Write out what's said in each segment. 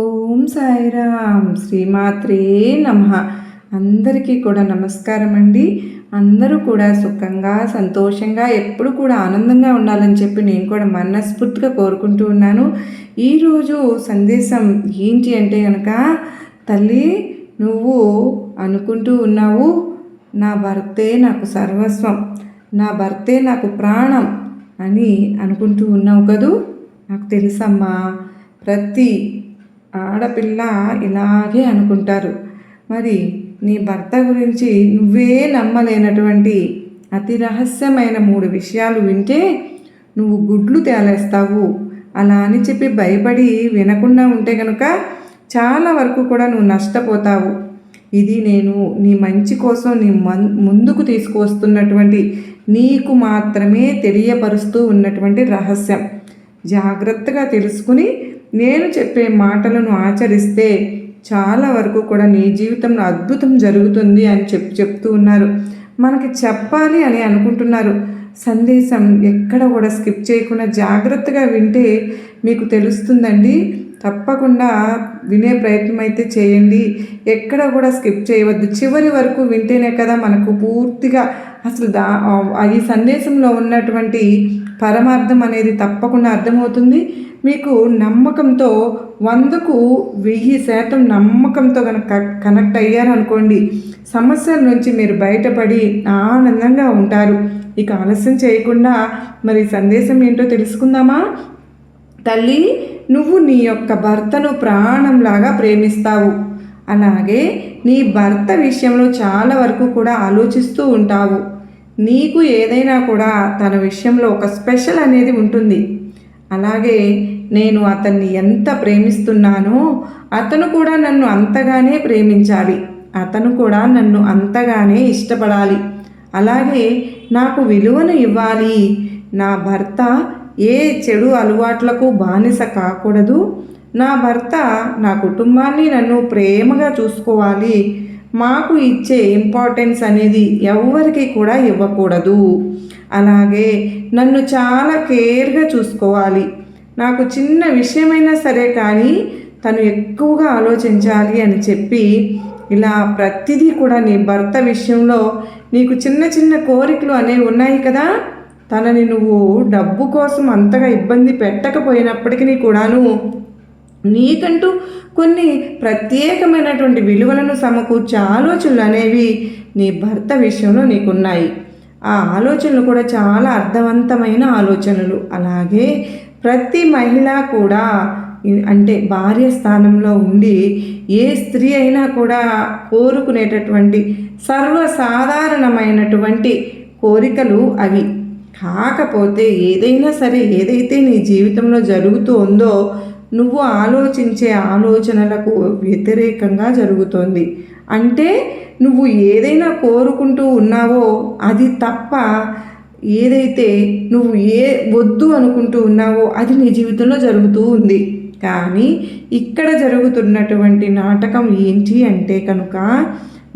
ఓం సాయిరామ్ శ్రీమాత్రే నమః. అందరికీ కూడా నమస్కారం అండి. అందరూ కూడా సుఖంగా సంతోషంగా ఎప్పుడు కూడా ఆనందంగా ఉండాలని చెప్పి నేను కూడా మనస్ఫూర్తిగా కోరుకుంటూ ఉన్నాను. ఈరోజు సందేశం ఏంటి అంటే కనుక, తల్లి నువ్వు అనుకుంటూ ఉన్నావు నా భర్తే నాకు సర్వస్వం, నా భర్తే నాకు ప్రాణం అని అనుకుంటూ ఉన్నావు కదూ. నాకు తెలుసమ్మా, ప్రతి ఆడపిల్ల ఇలాగే అనుకుంటారు. మరి నీ భర్త గురించి నువ్వే నమ్మలేనటువంటి అతి రహస్యమైన 3 విషయాలు వింటే నువ్వు గుడ్లు తేలేస్తావు. అలా అని చెప్పి భయపడి వినకుండా ఉంటే కనుక చాలా వరకు కూడా నువ్వు నష్టపోతావు. ఇది నేను నీ మంచి కోసం నీ ముందుకు తీసుకువస్తున్నటువంటి, నీకు మాత్రమే తెలియపరుస్తూ ఉన్నటువంటి రహస్యం. జాగ్రత్తగా తెలుసుకుని నేను చెప్పే మాటలను ఆచరిస్తే చాలా వరకు కూడా నీ జీవితంలో అద్భుతం జరుగుతుంది అని చెప్తూ ఉన్నారు. మనకి చెప్పాలి అని అనుకుంటున్నారు. సందేశం ఎక్కడ కూడా స్కిప్ చేయకుండా జాగ్రత్తగా వింటే మీకు తెలుస్తుందండి. తప్పకుండా వినే ప్రయత్నం అయితే చేయండి. ఎక్కడ కూడా స్కిప్ చేయవద్దు. చివరి వరకు వింటేనే కదా మనకు పూర్తిగా అసలు ఈ సందేశంలో ఉన్నటువంటి పరమార్థం అనేది తప్పకుండా అర్థమవుతుంది. మీకు నమ్మకంతో 100కు 1000% నమ్మకంతో కనుక కనెక్ట్ అయ్యారనుకోండి, సమస్యల నుంచి మీరు బయటపడి ఆనందంగా ఉంటారు. ఇక ఆలస్యం చేయకుండా మరి సందేశం ఏంటో తెలుసుకుందామా? తల్లి, నువ్వు నీ యొక్క భర్తను ప్రాణంలాగా ప్రేమిస్తావు. అలాగే నీ భర్త విషయంలో చాలా వరకు కూడా ఆలోచిస్తూ ఉంటావు. నీకు ఏదైనా కూడా తన విషయంలో ఒక స్పెషల్ అనేది ఉంటుంది. అలాగే నేను అతన్ని ఎంత ప్రేమిస్తున్నానో అతను కూడా నన్ను అంతగానే ప్రేమించాలి, అతను కూడా నన్ను అంతగానే ఇష్టపడాలి, అలాగే నాకు విలువను ఇవ్వాలి. నా భర్త ఏ చెడు అలవాట్లకు బానిస కాకూడదు. నా భర్త నా కుటుంబాన్ని నన్ను ప్రేమగా చూసుకోవాలి. మాకు ఇచ్చే ఇంపార్టెన్స్ అనేది ఎవరికి కూడా ఇవ్వకూడదు. అలాగే నన్ను చాలా కేర్గా చూసుకోవాలి. నాకు చిన్న విషయమైనా సరే కానీ తను ఎక్కువగా ఆలోచించాలి అని చెప్పి ఇలా ప్రతిదీ కూడా నీ భర్త విషయంలో నీకు చిన్న చిన్న కోరికలు అనేవి ఉన్నాయి కదా. తనని నువ్వు డబ్బు కోసం అంతగా ఇబ్బంది పెట్టకపోయినప్పటికీ కూడాను నీకంటూ కొన్ని ప్రత్యేకమైనటువంటి విలువలను సమకూర్చే ఆలోచనలు అనేవి నీ భర్త విషయంలో నీకున్నాయి. ఆ ఆలోచనలు కూడా చాలా అర్థవంతమైన ఆలోచనలు. అలాగే ప్రతి మహిళ కూడా అంటే భార్య స్థానంలో ఉండి ఏ స్త్రీ అయినా కూడా కోరుకునేటటువంటి సర్వసాధారణమైనటువంటి కోరికలు అవి. కాకపోతే ఏదైనా సరే, ఏదైతే నీ జీవితంలో జరుగుతూ ఉందో నువ్వు ఆలోచించే ఆలోచనలకు వ్యతిరేకంగా జరుగుతోంది. అంటే నువ్వు ఏదైనా కోరుకుంటూ ఉన్నావో అది తప్ప, ఏదైతే నువ్వు వద్దు అనుకుంటూ ఉన్నావో అది నీ జీవితంలో జరుగుతూ ఉంది. కానీ ఇక్కడ జరుగుతున్నటువంటి నాటకం ఏంటి అంటే కనుక,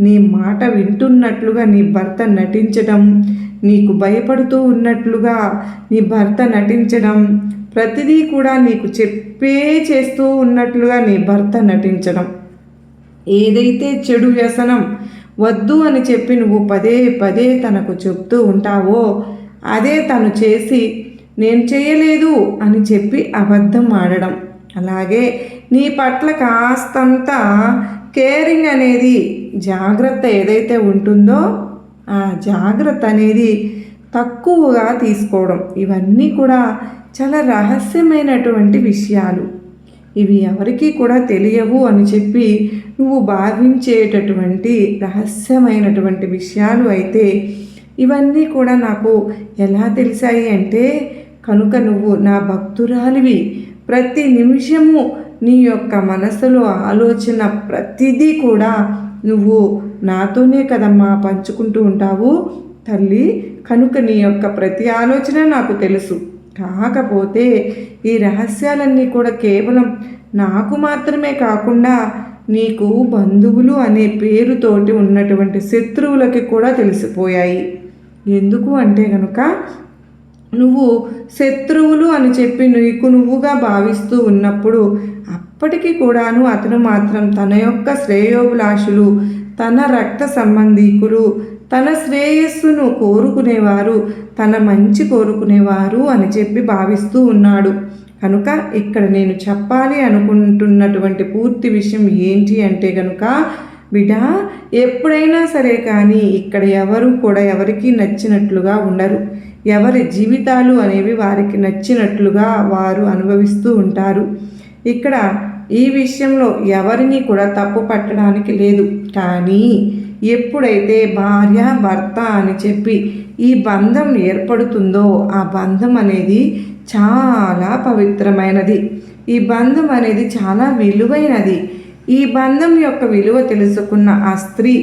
నీ మాట వింటున్నట్లుగా నీ భర్త నటించడం, నీకు భయపడుతూ ఉన్నట్లుగా నీ భర్త నటించడం, ప్రతిదీ కూడా నీకు చెప్పే చేస్తూ ఉన్నట్లుగా నీ భర్త నటించడం. ఏదైతే చెడు వ్యసనం వద్దు అని చెప్పి నువ్వు పదే పదే తనకు చెప్తూ ఉంటావో అదే తను చేసి నేను చేయలేదు అని చెప్పి అబద్ధం ఆడడం. అలాగే నీ పట్ల కాస్తంత కేరింగ్ అనేది, జాగ్రత్త ఏదైతే ఉంటుందో ఆ జాగ్రత్త అనేది తక్కువగా తీసుకోవడం. ఇవన్నీ కూడా చాలా రహస్యమైనటువంటి విషయాలు. ఇవి ఎవరికీ కూడా తెలియవు అని చెప్పి నువ్వు భావించేటటువంటి రహస్యమైనటువంటి విషయాలు అయితే ఇవన్నీ కూడా నాకు ఎలా తెలిసాయి అంటే కనుక నువ్వు నా భక్తురాలివి. ప్రతి నిమిషము నీ యొక్క మనసులో ఆలోచన ప్రతిదీ కూడా నువ్వు నాతోనే కదమ్మా పంచుకుంటూ ఉంటావు తల్లి. కనుక నీ యొక్క ప్రతి ఆలోచన నాకు తెలుసు. కాకపోతే ఈ రహస్యాలన్నీ కూడా కేవలం నాకు మాత్రమే కాకుండా నీకు బంధువులు అనే పేరుతోటి ఉన్నటువంటి శత్రువులకి కూడా తెలిసిపోయాయి. ఎందుకు అంటే కనుక నువ్వు శత్రువులు అని చెప్పి నువ్వుగా భావిస్తూ ఉన్నప్పుడు అప్పటికీ కూడాను అతను మాత్రం తన యొక్క శ్రేయోభిలాషులు, తన రక్త సంబంధీకులు, తన శ్రేయస్సును కోరుకునేవారు, తన మంచి కోరుకునేవారు అని చెప్పి భావిస్తూ ఉన్నాడు. కనుక ఇక్కడ నేను చెప్పాలి అనుకుంటున్నటువంటి పూర్తి విషయం ఏంటి అంటే కనుక, బిడ్డ, ఎప్పుడైనా సరే కానీ ఇక్కడ ఎవరు కూడా ఎవరికి నచ్చినట్లుగా ఉండరు. ఎవరి జీవితాలు అనేవి వారికి నచ్చినట్లుగా వారు అనుభవిస్తూ ఉంటారు. ఇక్కడ ఈ విషయంలో ఎవరిని కూడా తప్పు పట్టడానికి లేదు. కానీ ఎప్పుడైతే భార్య భర్త అని చెప్పి ఈ బంధం ఏర్పడుతుందో ఆ బంధం అనేది చాలా పవిత్రమైనది. ఈ బంధం అనేది చాలా విలువైనది. ఈ బంధం యొక్క విలువ తెలుసుకున్న ఆ స్త్రీ,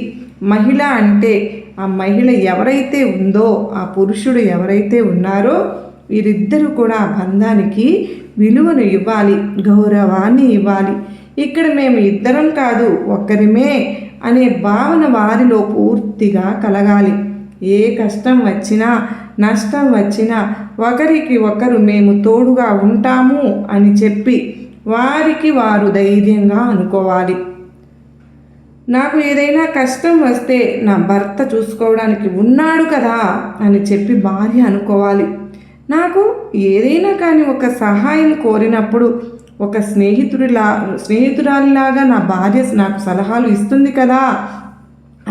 మహిళ అంటే ఆ మహిళ ఎవరైతే ఉందో, ఆ పురుషుడు ఎవరైతే ఉన్నారో, వీరిద్దరూ కూడా ఆ బంధానికి విలువను ఇవ్వాలి, గౌరవాన్ని ఇవ్వాలి. ఇక్కడ మేము ఇద్దరం కాదు ఒక్కరిమే అనే భావన వారిలో పూర్తిగా కలగాలి. ఏ కష్టం వచ్చినా నష్టం వచ్చినా ఒకరికి ఒకరు మేము తోడుగా ఉంటాము అని చెప్పి వారికి వారు ధైర్యంగా అనుకోవాలి. నాకు ఏదైనా కష్టం వస్తే నా భర్త చూసుకోవడానికి ఉన్నాడు కదా అని చెప్పి భార్య అనుకోవాలి. నాకు ఏదైనా కానీ ఒక సహాయం కోరినప్పుడు ఒక స్నేహితురాలిలాగా నా భార్య నాకు సలహాలు ఇస్తుంది కదా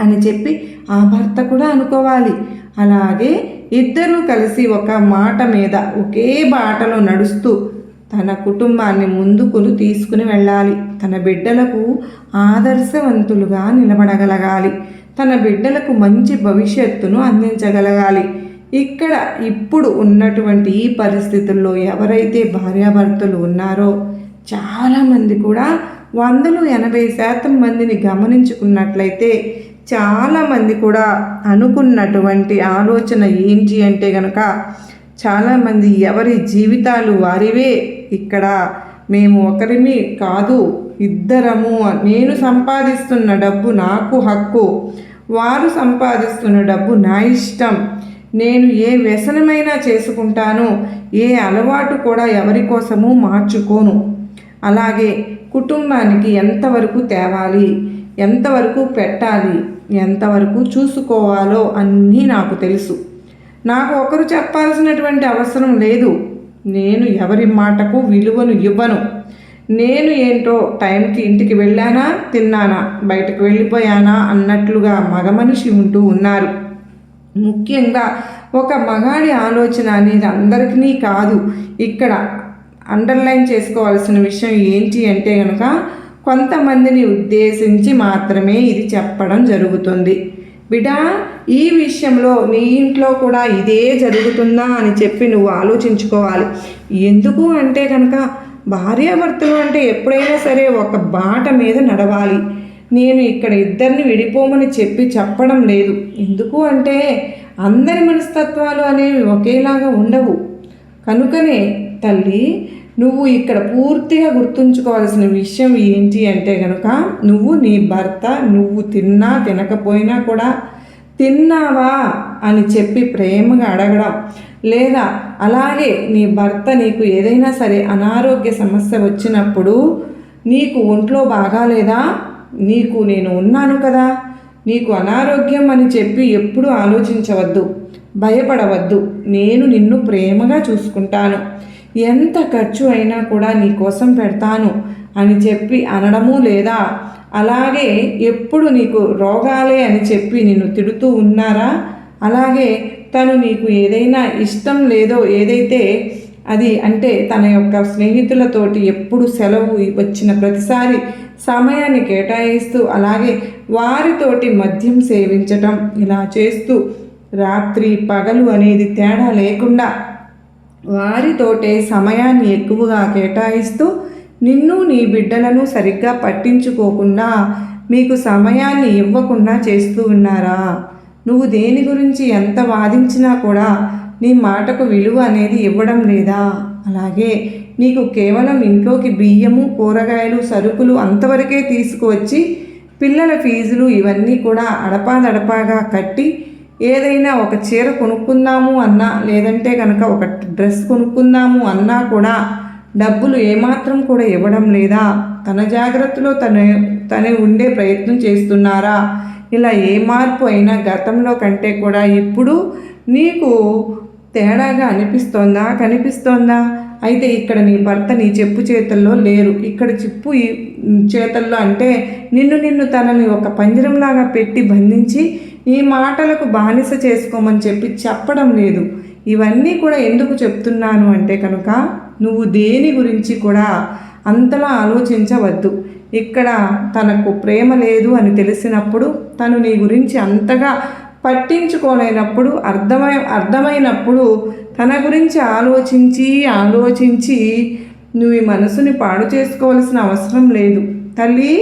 అని చెప్పి ఆ భర్త కూడా అనుకోవాలి. అలాగే ఇద్దరూ కలిసి ఒక మాట మీద ఒకే బాటలో నడుస్తూ తన కుటుంబాన్ని ముందుకు తీసుకుని వెళ్ళాలి. తన బిడ్డలకు ఆదర్శవంతులుగా నిలబడగలగాలి. తన బిడ్డలకు మంచి భవిష్యత్తును అందించగలగాలి. ఇక్కడ ఇప్పుడు ఉన్నటువంటి ఈ పరిస్థితుల్లో ఎవరైతే భార్యాభర్తలు ఉన్నారో చాలామంది కూడా 80% మందిని గమనించుకున్నట్లయితే చాలామంది కూడా అనుకున్నటువంటి ఆలోచన ఏంటి అంటే కనుక, చాలామంది ఎవరి జీవితాలు వారివే. ఇక్కడ మేము ఒకరిమి కాదు, ఇద్దరము. నేను సంపాదిస్తున్న డబ్బు నాకు హక్కు, వారు సంపాదిస్తున్న డబ్బు నా ఇష్టం. నేను ఏ వ్యసనమైనా చేసుకుంటాను, ఏ అలవాటు కూడా ఎవరి కోసము మార్చుకోను. అలాగే కుటుంబానికి ఎంతవరకు తేవాలి, ఎంతవరకు పెట్టాలి, ఎంతవరకు చూసుకోవాలో అన్నీ నాకు తెలుసు. నాకు ఒకరు చెప్పాల్సినటువంటి అవసరం లేదు. నేను ఎవరి మాటకు విలువను ఇవ్వను. నేను ఏంటో టైంకి ఇంటికి వెళ్ళానా, తిన్నానా, బయటకు వెళ్ళిపోయానా అన్నట్లుగా మగ మనిషి ఉంటూ ఉన్నారు. ముఖ్యంగా ఒక మగాడి ఆలోచన అనేది అందరికీ కాదు. ఇక్కడ అండర్లైన్ చేసుకోవాల్సిన విషయం ఏంటి అంటే కనుక, కొంతమందిని ఉద్దేశించి మాత్రమే ఇది చెప్పడం జరుగుతుంది. బిడ్డా, ఈ విషయంలో నీ ఇంట్లో కూడా ఇదే జరుగుతుందా అని చెప్పి నువ్వు ఆలోచించుకోవాలి. ఎందుకు అంటే కనుక, భార్యాభర్తలు అంటే ఎప్పుడైనా సరే ఒక బాట మీద నడవాలి. నేను ఇక్కడ ఇద్దరిని విడిపోమని చెప్పడం లేదు. ఎందుకు అంటే అందరి మనస్తత్వాలు అనేవి ఒకేలాగా ఉండవు. కనుకనే తల్లి, నువ్వు ఇక్కడ పూర్తిగా గుర్తుంచుకోవాల్సిన విషయం ఏంటి అంటే కనుక, నువ్వు నీ భర్త నువ్వు తిన్నా తినకపోయినా కూడా తిన్నావా అని చెప్పి ప్రేమగా అడగడం, లేదా అలాగే నీ భర్త నీకు ఏదైనా సరే అనారోగ్య సమస్య వచ్చినప్పుడు, నీకు ఒంట్లో బాగాలేదా, నీకు నేను ఉన్నాను కదా, నీకు అనారోగ్యం అని చెప్పి ఎప్పుడు ఆలోచించవద్దు, భయపడవద్దు. నేను నిన్ను ప్రేమగా చూసుకుంటాను, ఎంత ఖర్చు అయినా కూడా నీ కోసం పెడతాను అని చెప్పి అనడము, లేదా అలాగే ఎప్పుడు నీకు రోగాలే అని చెప్పి నిన్ను తిడుతూ ఉన్నారా, అలాగే తను నీకు ఏదైనా ఇష్టం లేదో ఏదైతే అది అంటే తన యొక్క స్నేహితులతోటి ఎప్పుడు సెలవు వచ్చిన ప్రతిసారి సమయాన్ని కేటాయిస్తూ, అలాగే వారితోటి మద్యం సేవించటం, ఇలా చేస్తూ రాత్రి పగలు అనేది తేడా లేకుండా వారితోటే సమయాన్ని ఎక్కువగా కేటాయిస్తూ నిన్ను నీ బిడ్డలను సరిగ్గా పట్టించుకోకుండా మీకు సమయాన్ని ఇవ్వకుండా చేస్తూ ఉన్నారా? నువ్వు దేని గురించి ఎంత వాదించినా కూడా నీ మాటకు విలువ అనేది ఇవ్వడం లేదా? అలాగే నీకు కేవలం ఇంట్లోకి బియ్యము, కూరగాయలు, సరుకులు అంతవరకే తీసుకువచ్చి పిల్లల ఫీజులు ఇవన్నీ కూడా అడపాదడపాగా కట్టి ఏదైనా ఒక చీర కొనుక్కుందాము అన్నా, లేదంటే కనుక ఒక డ్రెస్ కొనుక్కుందాము అన్నా కూడా డబ్బులు ఏమాత్రం కూడా ఇవ్వడం లేదా? తన జాగ్రత్తలో తనే ఉండే ప్రయత్నం చేస్తున్నారా? ఇలా ఏ మార్పు అయినా గతంలో కంటే కూడా ఇప్పుడు నీకు తేడాగా కనిపిస్తోందా? అయితే ఇక్కడ నీ భర్త నీ చెప్పు చేతుల్లో లేరు. ఇక్కడ చెప్పు చేతల్లో అంటే నిన్ను తనని ఒక పంజరంలాగా పెట్టి బంధించి ఈ మాటలకు బానిస చేసుకోమని చెప్పడం లేదు. ఇవన్నీ కూడా ఎందుకు చెప్తున్నాను అంటే కనుక నువ్వు దేని గురించి కూడా అంతలా ఆలోచించవద్దు. ఇక్కడ తనకు ప్రేమ లేదు అని తెలిసినప్పుడు, తను నీ గురించి అంతగా పట్టించుకోలేనప్పుడు, అర్థమైనప్పుడు తన గురించి ఆలోచించి నువ్వు ఈ మనసుని పాడు చేసుకోవాల్సిన అవసరం లేదు తల్లి.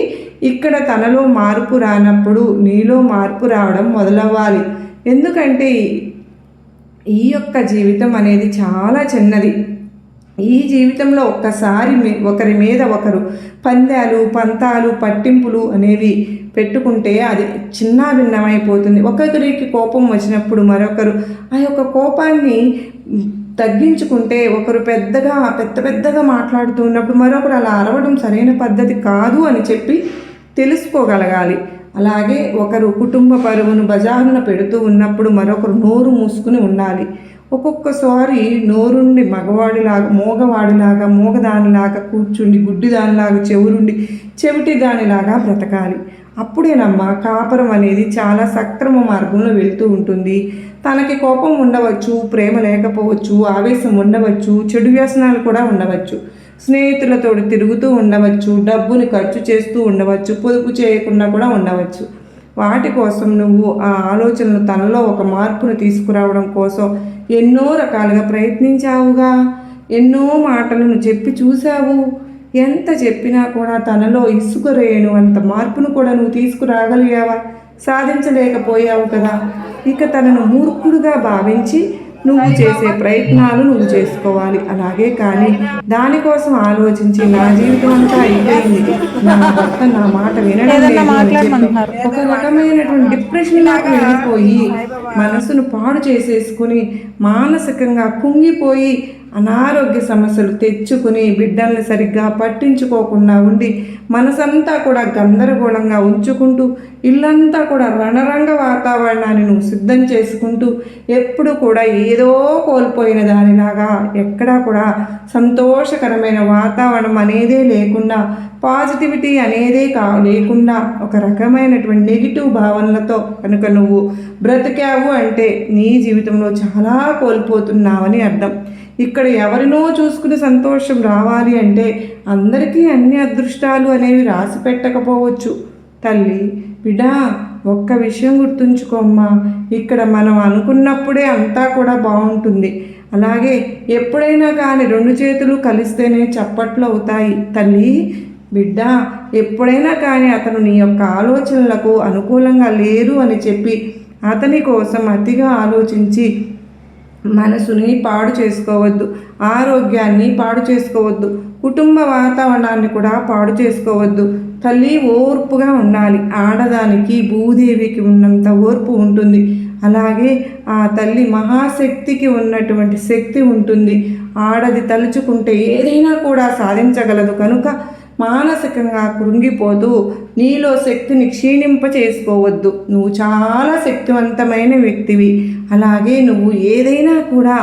ఇక్కడ తనలో మార్పు రానప్పుడు నీలో మార్పు రావడం మొదలవ్వాలి. ఎందుకంటే ఈ యొక్క జీవితం అనేది చాలా చిన్నది. ఈ జీవితంలో ఒక్కసారి ఒకరి మీద ఒకరు పంతాలు పట్టింపులు అనేవి పెట్టుకుంటే అది చిన్న భిన్నమైపోతుంది. ఒకరికి కోపం వచ్చినప్పుడు మరొకరు ఆ యొక్క కోపాన్ని తగ్గించుకుంటే, ఒకరు పెద్దగా మాట్లాడుతూ ఉన్నప్పుడు మరొకరు అలా అరవడం సరైన పద్ధతి కాదు అని చెప్పి తెలుసుకోగలగాలి. అలాగే ఒకరు కుటుంబ పరువును బజారున పెడుతూ ఉన్నప్పుడు మరొకరు నోరు మూసుకుని ఉండాలి. ఒక్కొక్కసారి నోరుండి మోగవాడిలాగా మూగదానిలాగా కూర్చుండి, గుడ్డిదానిలాగా చెవిటి దానిలాగా బ్రతకాలి. అప్పుడేనమ్మా కాపురం అనేది చాలా సక్రమ మార్గంలో వెళ్తూ ఉంటుంది. తనకి కోపం ఉండవచ్చు, ప్రేమ లేకపోవచ్చు, ఆవేశం ఉండవచ్చు, చెడు వ్యసనాలు కూడా ఉండవచ్చు, స్నేహితులతో తిరుగుతూ ఉండవచ్చు, డబ్బుని ఖర్చు చేస్తూ ఉండవచ్చు, పొదుపు చేయకుండా కూడా ఉండవచ్చు. వాటి కోసం నువ్వు ఆ ఆలోచనలు తనలో ఒక మార్పును తీసుకురావడం కోసం ఎన్నో రకాలుగా ప్రయత్నించావుగా. ఎన్నో మాటలను చెప్పి చూశావు. ఎంత చెప్పినా కూడా తనలో ఇసుక రేణు అంత మార్పును కూడా నువ్వు తీసుకురాగలిగావా? సాధించలేకపోయావు కదా. ఇక తనను మూర్ఖుడుగా భావించి నువ్వు చేసే ప్రయత్నాలు నువ్వు చేసుకోవాలి. అలాగే కానీ దానికోసం ఆలోచించి నా జీవితం అంతా అయిపోయింది, నా భర్త నా మాట వినడం లేదు, ఒక రకమైనటువంటి డిప్రెషన్లోకి వెళ్ళిపోయి మనసును పాడు చేసేసుకుని మానసికంగా కుంగిపోయి అనారోగ్య సమస్యలు తెచ్చుకుని బిడ్డల్ని సరిగ్గా పట్టించుకోకుండా ఉండి మనసంతా కూడా గందరగోళంగా ఉంచుకుంటూ ఇల్లంతా కూడా రణరంగ వాతావరణాన్ని నువ్వు సిద్ధం చేసుకుంటూ ఎప్పుడు కూడా ఏదో కోల్పోయిన దానిలాగా ఎక్కడా కూడా సంతోషకరమైన వాతావరణం అనేదే లేకుండా, పాజిటివిటీ అనేదే లేకుండా ఒక రకమైనటువంటి నెగిటివ్ భావనలతో కనుక నువ్వు బ్రతికావు అంటే నీ జీవితంలో చాలా కోల్పోతున్నావని అర్థం. ఇక్కడ ఎవరినో చూసుకుని సంతోషం రావాలి అంటే అందరికీ అన్ని అదృష్టాలు అనేవి రాసి పెట్టకపోవచ్చు. తల్లి బిడ్డా, ఒక్క విషయం గుర్తుంచుకోమ్మా, ఇక్కడ మనం అనుకున్నప్పుడే అంతా కూడా బాగుంటుంది. అలాగే ఎప్పుడైనా కానీ రెండు చేతులు కలిస్తేనే చప్పట్లు అవుతాయి. తల్లి బిడ్డ, ఎప్పుడైనా కానీ అతను నీ యొక్క ఆలోచనలకు అనుకూలంగా లేరు అని చెప్పి అతని కోసం అతిగా ఆలోచించి మనసుని పాడు చేసుకోవద్దు, ఆరోగ్యాన్ని పాడు చేసుకోవద్దు, కుటుంబ వాతావరణాన్ని కూడా పాడు చేసుకోవద్దు. తల్లి ఓర్పుగా ఉండాలి. ఆడదానికి భూదేవికి ఉన్నంత ఓర్పు ఉంటుంది. అలాగే ఆ తల్లి మహాశక్తికి ఉన్నటువంటి శక్తి ఉంటుంది. ఆడది తలుచుకుంటే ఏదైనా కూడా సాధించగలదు. కనుక మానసికంగా కృంగిపోతూ నీలో శక్తిని క్షీణింప చేసుకోవద్దు. నువ్వు చాలా శక్తివంతమైన వ్యక్తివి. అలాగే నువ్వు ఏదైనా కూడా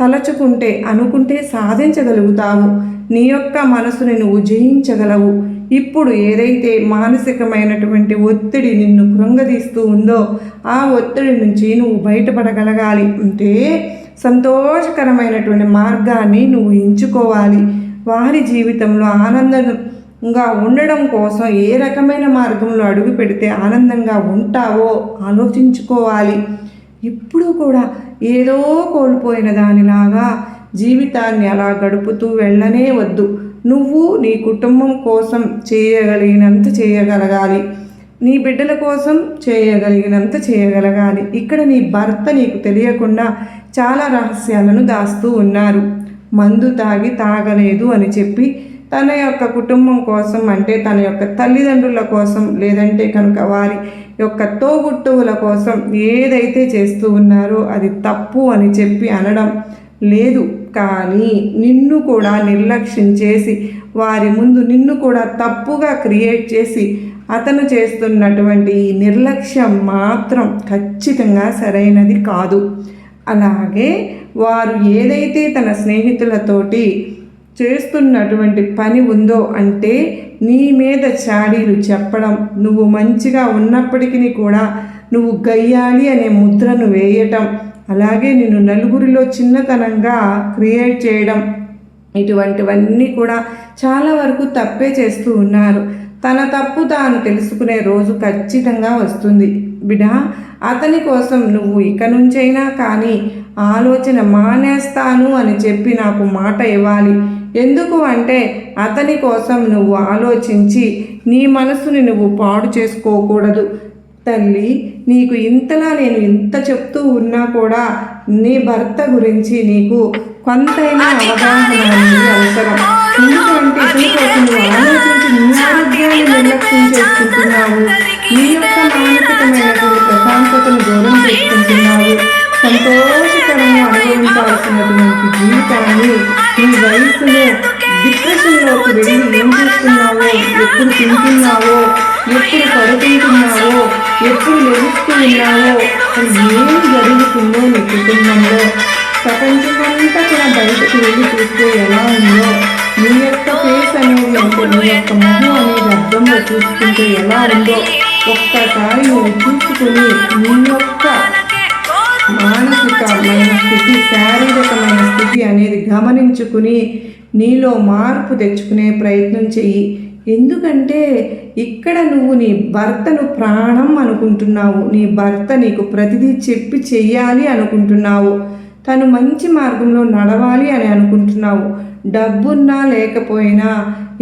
తలచుకుంటే అనుకుంటే సాధించగలుగుతావు. నీ యొక్క మనసుని నువ్వు జయించగలవు. ఇప్పుడు ఏదైతే మానసికమైనటువంటి ఒత్తిడి నిన్ను కృంగదీస్తూ ఉందో ఆ ఒత్తిడి నుంచి నువ్వు బయటపడగలగాలి అంటే సంతోషకరమైనటువంటి మార్గాన్ని నువ్వు ఎంచుకోవాలి. వారి జీవితంలో ఆనందంగా ఉండడం కోసం ఏ రకమైన మార్గంలో అడుగు పెడితే ఆనందంగా ఉంటావో ఆలోచించుకోవాలి. ఇప్పుడు కూడా ఏదో కోల్పోయిన దానిలాగా జీవితాన్ని అలా గడుపుతూ వెళ్ళనే వద్దు. నువ్వు నీ కుటుంబం కోసం చేయగలిగినంత చేయగలగాలి. నీ బిడ్డల కోసం చేయగలిగినంత చేయగలగాలి. ఇక్కడ నీ భర్త నీకు తెలియకుండా చాలా రహస్యాలను దాస్తూ ఉన్నారు. మందు తాగలేదు అని చెప్పి తన యొక్క కుటుంబం కోసం అంటే తన యొక్క తల్లిదండ్రుల కోసం లేదంటే కనుక వారి యొక్క తోబుట్టువుల కోసం ఏదైతే చేస్తూ ఉన్నారో అది తప్పు అని చెప్పి అనడం లేదు. కానీ నిన్ను కూడా నిర్లక్ష్యం చేసి వారి ముందు నిన్ను కూడా తప్పుగా క్రియేట్ చేసి అతను చేస్తున్నటువంటి ఈ నిర్లక్ష్యం మాత్రం ఖచ్చితంగా సరైనది కాదు. అలాగే వారు ఏదైతే తన స్నేహితులతోటి చేస్తున్నటువంటి పని ఉందో అంటే నీ మీద చాడీలు చెప్పడం, నువ్వు మంచిగా ఉన్నప్పటికీ కూడా నువ్వు గయ్యాలి అనే ముద్రను వేయటం, అలాగే నిన్ను నలుగురిలో చిన్నతనంగా క్రియేట్ చేయడం, ఇటువంటివన్నీ కూడా చాలా వరకు తప్పే చేస్తూ ఉన్నారు. తన తప్పు తాను తెలుసుకునే రోజు ఖచ్చితంగా వస్తుంది బిడ్డ. అతని కోసం నువ్వు ఇక నుంచైనా కానీ ఆలోచన మానేస్తాను అని చెప్పి నాకు మాట ఇవ్వాలి. ఎందుకు అంటే అతని కోసం నువ్వు ఆలోచించి నీ మనసుని నువ్వు పాడు చేసుకోకూడదు. తల్లి, నీకు ఇంతలా నేను ఇంత చెప్తూ ఉన్నా కూడా నీ భర్త గురించి నీకు కొంతైనా అవగాహన అనేది అవసరం. ఎందుకంటే ఇతని కోసం నువ్వు ఆలోచించి నీ ఆరోగ్యాన్ని నిర్లక్ష్యం చేసుకుంటున్నావు, నీ యొక్క మానసికమైనటువంటి ప్రశాంతతను దూరం చేసుకుంటున్నావు. సంతోషకరంగా అనుభవించాల్సినటువంటి జీవితాన్ని నీ వయసులో డిప్రెషన్లోకి వెళ్ళి ఏం చేస్తున్నావో, ఎప్పుడు తింటున్నావో, ఎప్పుడు పడుకుంటున్నావో, ఎప్పుడు లెగుస్తూ ఉన్నావో, ఏం జరుగుతుందో నీ కుటుంబంలో, ప్రపంచమంతా కూడా బయటకు వెళ్ళి చూస్తే ఎలా ఉందో, నీ యొక్క ఫేస్ అనేది అంటే నీ యొక్క మొహం అనేది అర్థంలో చూసుకుంటే ఎలా ఉందో ఒక్కసారి నువ్వు చూసుకుని నీ యొక్క మానసికమైన స్థితి, శారీరకమైన స్థితి అనేది గమనించుకుని నీలో మార్పు తెచ్చుకునే ప్రయత్నం చెయ్యి. ఎందుకంటే ఇక్కడ నువ్వు నీ భర్తను ప్రాణం అనుకుంటున్నావు, నీ భర్త నీకు ప్రతిదీ చెప్పి చెయ్యాలి అనుకుంటున్నావు, తను మంచి మార్గంలో నడవాలి అని అనుకుంటున్నావు, డబ్బున్నా లేకపోయినా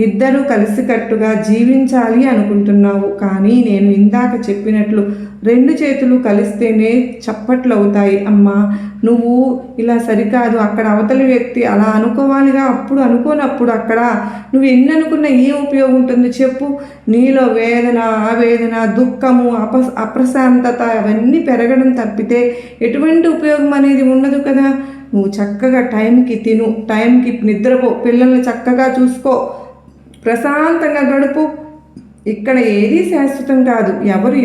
ఇద్దరూ కలిసికట్టుగా జీవించాలి అనుకుంటున్నావు. కానీ నేను ఇందాక చెప్పినట్లు రెండు చేతులు కలిస్తేనే చప్పట్లు అవుతాయి. అమ్మా, నువ్వు ఇలా సరికాదు, అక్కడ అవతలి వ్యక్తి అలా అనుకోవాలిగా, అప్పుడు అనుకోనప్పుడు అక్కడ నువ్వు ఎన్ని అనుకున్నా ఏం ఉపయోగం ఉంటుంది చెప్పు? నీలో వేదన, ఆవేదన, దుఃఖము, అప్రశాంతత అవన్నీ పెరగడం తప్పితే ఎటువంటి ఉపయోగం అనేది ఉండదు కదా. నువ్వు చక్కగా టైంకి తిను, టైంకి నిద్రపో, పిల్లల్ని చక్కగా చూసుకో, ప్రశాంతంగా గడుపు. ఇక్కడ ఏది శాశ్వతం కాదు,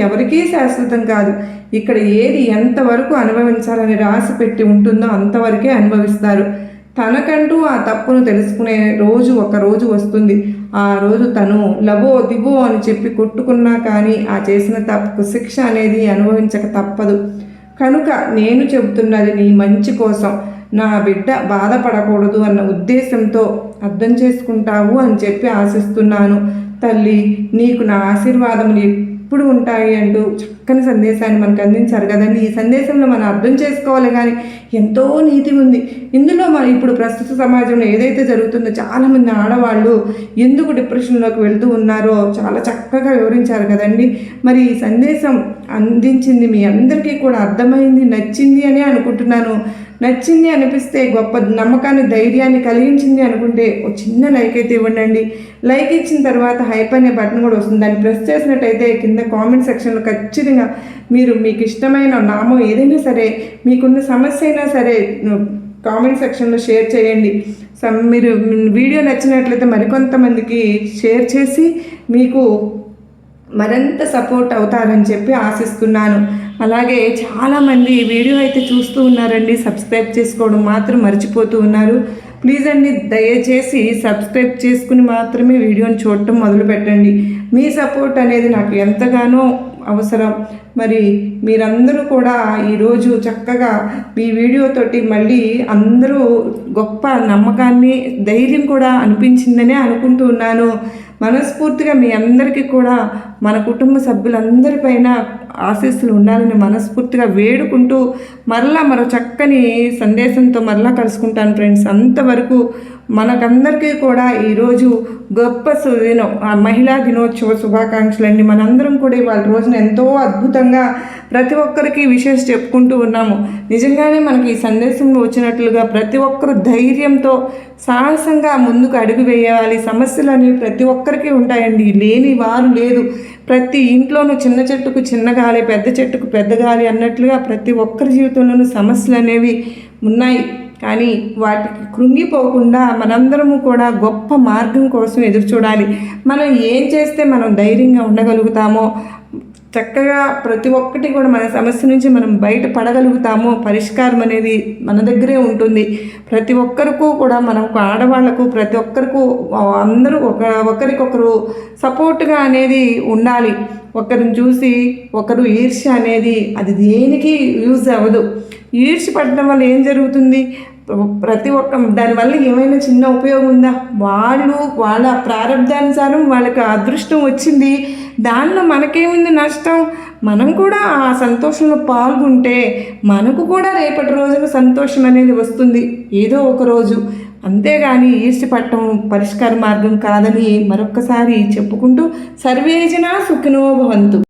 ఎవరికీ శాశ్వతం కాదు. ఇక్కడ ఏది ఎంతవరకు అనుభవించాలని రాసి పెట్టి ఉంటుందో అంతవరకే అనుభవిస్తారు. తనకంటూ ఆ తప్పును తెలుసుకునే రోజు ఒక రోజు వస్తుంది. ఆ రోజు తను లబో దిబో అని చెప్పి కొట్టుకున్నా కానీ ఆ చేసిన తప్పుకు శిక్ష అనేది అనుభవించక తప్పదు. కనుక నేను చెబుతున్నది నీ మంచి కోసం, నా బిడ్డ బాధపడకూడదు అన్న ఉద్దేశంతో అర్థం చేసుకుంటావు అని చెప్పి ఆశిస్తున్నాను. తల్లి, నీకు నా ఆశీర్వాదములు ఎప్పుడు ఉంటాయి అంటూ చక్కని సందేశాన్ని మనకు అందించారు కదండి. ఈ సందేశంలో మనం అర్థం చేసుకోవాలి, కానీ ఎంతో నీతి ఉంది ఇందులో. మన ఇప్పుడు ప్రస్తుత సమాజంలో ఏదైతే జరుగుతుందో చాలామంది ఆడవాళ్ళు ఎందుకు డిప్రెషన్లోకి వెళ్తూ ఉన్నారో చాలా చక్కగా వివరించారు కదండి. మరి ఈ సందేశం అందించింది మీ అందరికీ కూడా అర్థమైంది, నచ్చింది అని అనుకుంటున్నాను. నచ్చింది అనిపిస్తే, గొప్ప నమ్మకాన్ని, ధైర్యాన్ని కలిగించింది అనుకుంటే ఒక చిన్న లైక్ అయితే ఇవ్వండి. లైక్ ఇచ్చిన తర్వాత హైప్ అనే బటన్ కూడా వస్తుంది, దాన్ని ప్రెస్ చేసినట్టయితే కింద కామెంట్ సెక్షన్లో ఖచ్చితంగా మీకు ఇష్టమైన నామం ఏదైనా సరే, మీకున్న సమస్య అయినా సరే కామెంట్ సెక్షన్లో షేర్ చేయండి. మీరు వీడియో నచ్చినట్లయితే మరికొంతమందికి షేర్ చేసి మీకు మరింత సపోర్ట్ అవుతారని చెప్పి ఆశిస్తున్నాను. అలాగే చాలామంది వీడియో అయితే చూస్తూ ఉన్నారండి, సబ్స్క్రైబ్ చేసుకోవడం మాత్రం మర్చిపోతూ ఉన్నారు. ప్లీజ్ అండి, దయచేసి సబ్స్క్రైబ్ చేసుకుని మాత్రమే వీడియోని చూడటం మొదలు పెట్టండి. మీ సపోర్ట్ అనేది నాకు ఎంతగానో అవసరం. మరి మీరందరూ కూడా ఈరోజు చక్కగా ఈ వీడియోతోటి మళ్ళీ అందరూ గొప్ప నమ్మకాన్ని, ధైర్యం కూడా అనిపించిందనే అనుకుంటూ ఉన్నాను. మనస్ఫూర్తిగా మీ అందరికీ కూడా మన కుటుంబ సభ్యులందరిపైన ఆశీస్సులు ఉండాలని మనస్ఫూర్తిగా వేడుకుంటూ మరో చక్కని సందేశంతో మరలా కలుసుకుంటాను ఫ్రెండ్స్. అంతవరకు మనకందరికీ కూడా ఈరోజు గొప్ప సుదినం, మహిళా దినోత్సవ శుభాకాంక్షలండి. మనందరం కూడా ఇవాళ రోజున ఎంతో అద్భుతంగా ప్రతి ఒక్కరికి విషెస్ చెప్పుకుంటూ ఉన్నాము. నిజంగానే మనకి ఈ సందేశంలో వచ్చినట్లుగా ప్రతి ఒక్కరు ధైర్యంతో సాహసంగా ముందుకు అడుగు వేయాలి. సమస్యలు అనేవి ప్రతి ఒక్కరికి ఉంటాయండి, లేని వారు లేదు. ప్రతి ఇంట్లోనూ చిన్న చెట్టుకు చిన్న గాలి, పెద్ద చెట్టుకు పెద్ద గాలి అన్నట్లుగా ప్రతి ఒక్కరి జీవితంలోనూ సమస్యలు అనేవి ఉన్నాయి. కానీ వాటికి కృంగిపోకుండా మనందరము కూడా గొప్ప మార్గం కోసం ఎదురు చూడాలి. మనం ఏం చేస్తే మనం ధైర్యంగా ఉండగలుగుతామో, చక్కగా ప్రతి ఒక్కటి కూడా మన సమస్య నుంచి మనం బయటపడగలుగుతామో, పరిష్కారం అనేది మన దగ్గరే ఉంటుంది. ప్రతి ఒక్కరికి కూడా మనకు ఆడవాళ్లకు ప్రతి ఒక్కరికి అందరూ ఒకరికొకరు సపోర్ట్గా అనేది ఉండాలి. ఒకరిని చూసి ఒకరు ఈర్ష్య అనేది అది దేనికి యూజ్ అవ్వదు. ఈర్ష్య పడడం వల్ల ఏం జరుగుతుంది? ప్రతి ఒక్క దానివల్ల ఏమైనా చిన్న ఉపయోగం ఉందా? వాళ్ళ ప్రారంధానుసారం వాళ్ళకి అదృష్టం వచ్చింది, దానిలో మనకేముంది నష్టం? మనం కూడా ఆ సంతోషంలో పాల్గొంటే మనకు కూడా రేపటి రోజున సంతోషం అనేది వస్తుంది ఏదో ఒక రోజు. అంతేగాని ఈర్ష్యపడటం పరిష్కార మార్గం కాదని మరొక్కసారి చెప్పుకుంటూ సర్వేజన సుఖినో భవంతు.